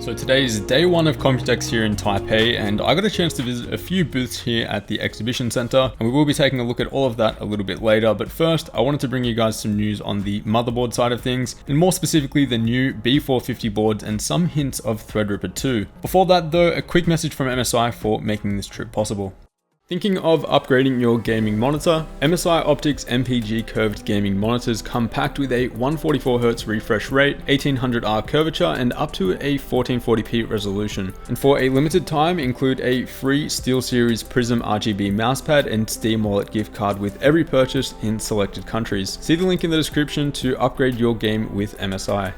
So today is day one of Computex here in Taipei, and I got a chance to visit a few booths here at the exhibition center, and we will be taking a look at all of that a little bit later. But first, I wanted to bring you guys some news on the motherboard side of things, and more specifically the new B450 boards and some hints of Threadripper 2. Before that though, a quick message from MSI for making this trip possible. Thinking of upgrading your gaming monitor? MSI Optics MPG curved gaming monitors come packed with a 144Hz refresh rate, 1800R curvature, and up to a 1440p resolution. And for a limited time, include a free SteelSeries Prism RGB mousepad and Steam Wallet gift card with every purchase in selected countries. See the link in the description to upgrade your game with MSI.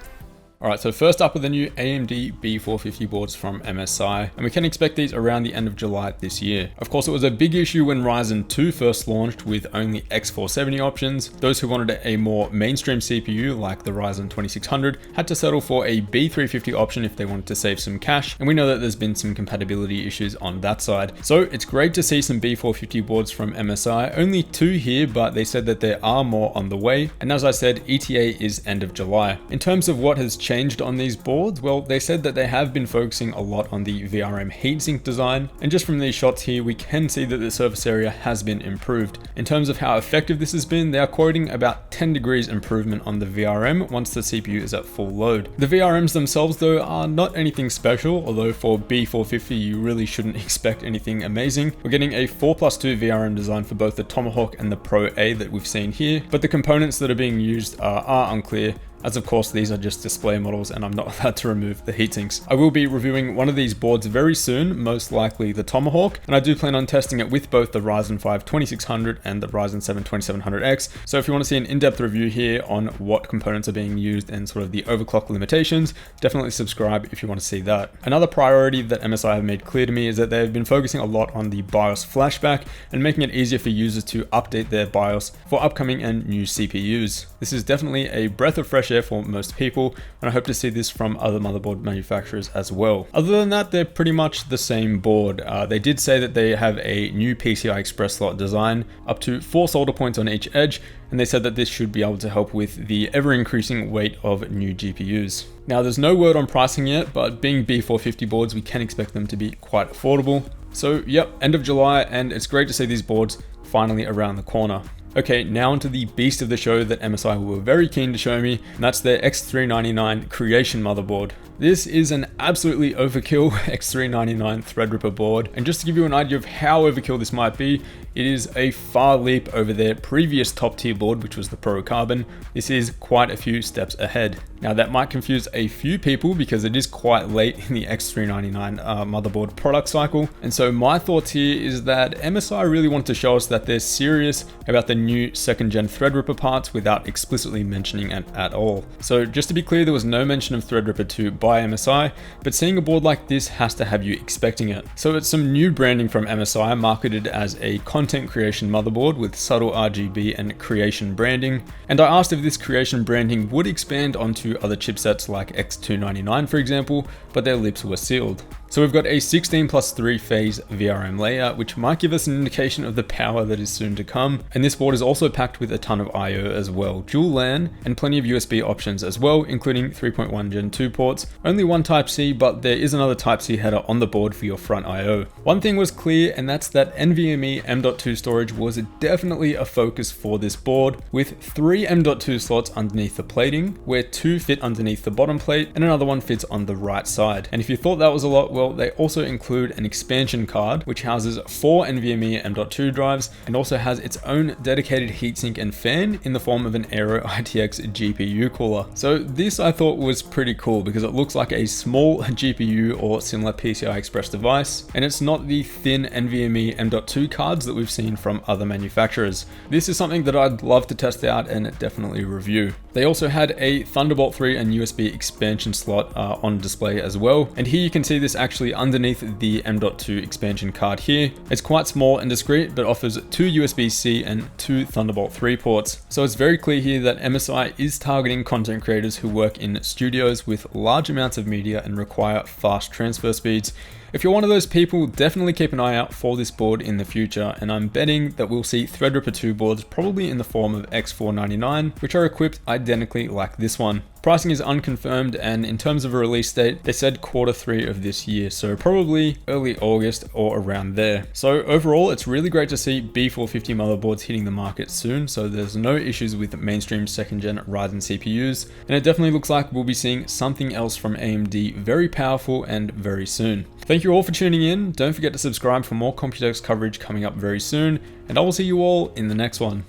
Alright, so first up are the new Amd B450 boards from MSI, and we can expect these around the end of July this year. Of course, it was a big issue when Ryzen 2 first launched with only X470 options. Those who wanted a more mainstream CPU like the Ryzen 2600 had to settle for a B350 option if they wanted to save some cash, and we know that there's been some compatibility issues on that side. So it's great to see some B450 boards from MSI, only 2 here, but they said that there are more on the way, and as I said, ETA is end of July. In terms of what has changed on these boards, well, they said that they have been focusing a lot on the VRM heatsink design, and just from these shots here we can see that the surface area has been improved. In terms of how effective this has been, they are quoting about 10 degrees improvement on the VRM once the CPU is at full load. The VRMs themselves though are not anything special, although for B450 you really shouldn't expect anything amazing. We're getting a 4+2 VRM design for both the Tomahawk and the Pro A that we've seen here, but the components that are being used are unclear, as of course these are just display models and I'm not allowed to remove the heatsinks. I will be reviewing one of these boards very soon, most likely the Tomahawk, and I do plan on testing it with both the Ryzen 5 2600 and the Ryzen 7 2700X. So if you want to see an in-depth review here on what components are being used and sort of the overclock limitations, definitely subscribe if you want to see that. Another priority that MSI have made clear to me is that they've been focusing a lot on the BIOS flashback and making it easier for users to update their BIOS for upcoming and new CPUs. This is definitely a breath of fresh air for most people, and I hope to see this from other motherboard manufacturers as well. Other than that, they're pretty much the same board. They did say that they have a new PCI Express slot design, up to 4 solder points on each edge, and they said that this should be able to help with the ever-increasing weight of new GPUs. Now, there's no word on pricing yet, but being B450 boards, we can expect them to be quite affordable. So yep, end of July, and it's great to see these boards finally around the corner. Okay, now onto the beast of the show that MSI were very keen to show me, and that's their X399 Creation motherboard. This is an absolutely overkill X399 Threadripper board, and just to give you an idea of how overkill this might be, it is a far leap over their previous top tier board, which was the Pro Carbon. This is quite a few steps ahead. Now that might confuse a few people because it is quite late in the X399 motherboard product cycle, and so my thoughts here is that MSI really want to show us that they're serious about the new 2nd gen Threadripper parts without explicitly mentioning it at all. So just to be clear, there was no mention of Threadripper 2 by MSI, but seeing a board like this has to have you expecting it. So it's some new branding from MSI, marketed as a content creation motherboard with subtle RGB and creation branding, and I asked if this creation branding would expand onto other chipsets like X299 for example, but their lips were sealed. So we've got a 16+3 phase VRM layout, which might give us an indication of the power that is soon to come. And this board is also packed with a ton of I/O as well, dual LAN, and plenty of USB options as well, including 3.1 Gen 2 ports. Only one Type-C, but there is another Type-C header on the board for your front I/O. One thing was clear, and that's that NVMe M.2 storage was definitely a focus for this board, with 3 M.2 slots underneath the plating, where 2 fit underneath the bottom plate, and another one fits on the right side. And if you thought that was a lot, well, they also include an expansion card, which houses 4 NVMe M.2 drives, and also has its own dedicated heatsink and fan in the form of an Aero ITX GPU cooler. So this I thought was pretty cool because it looks like a small GPU or similar PCI Express device, and it's not the thin NVMe M.2 cards that we've seen from other manufacturers. This is something that I'd love to test out and definitely review. They also had a Thunderbolt 3 and USB expansion slot on display as well, and here you can see this actually underneath the M.2 expansion card here. It's quite small and discreet, but offers 2 USB-C and 2 Thunderbolt 3 ports. So it's very clear here that MSI is targeting content creators who work in studios with large amounts of media and require fast transfer speeds. If you're one of those people, definitely keep an eye out for this board in the future, and I'm betting that we'll see Threadripper 2 boards probably in the form of X499, which are equipped identically like this one. Pricing is unconfirmed, and in terms of a release date, they said Q3 of this year, so probably early August or around there. So overall, it's really great to see B450 motherboards hitting the market soon, so there's no issues with mainstream 2nd gen Ryzen CPUs, and it definitely looks like we'll be seeing something else from AMD very powerful and very soon. Thank you all for tuning in. Don't forget to subscribe for more Computex coverage coming up very soon, and I will see you all in the next one.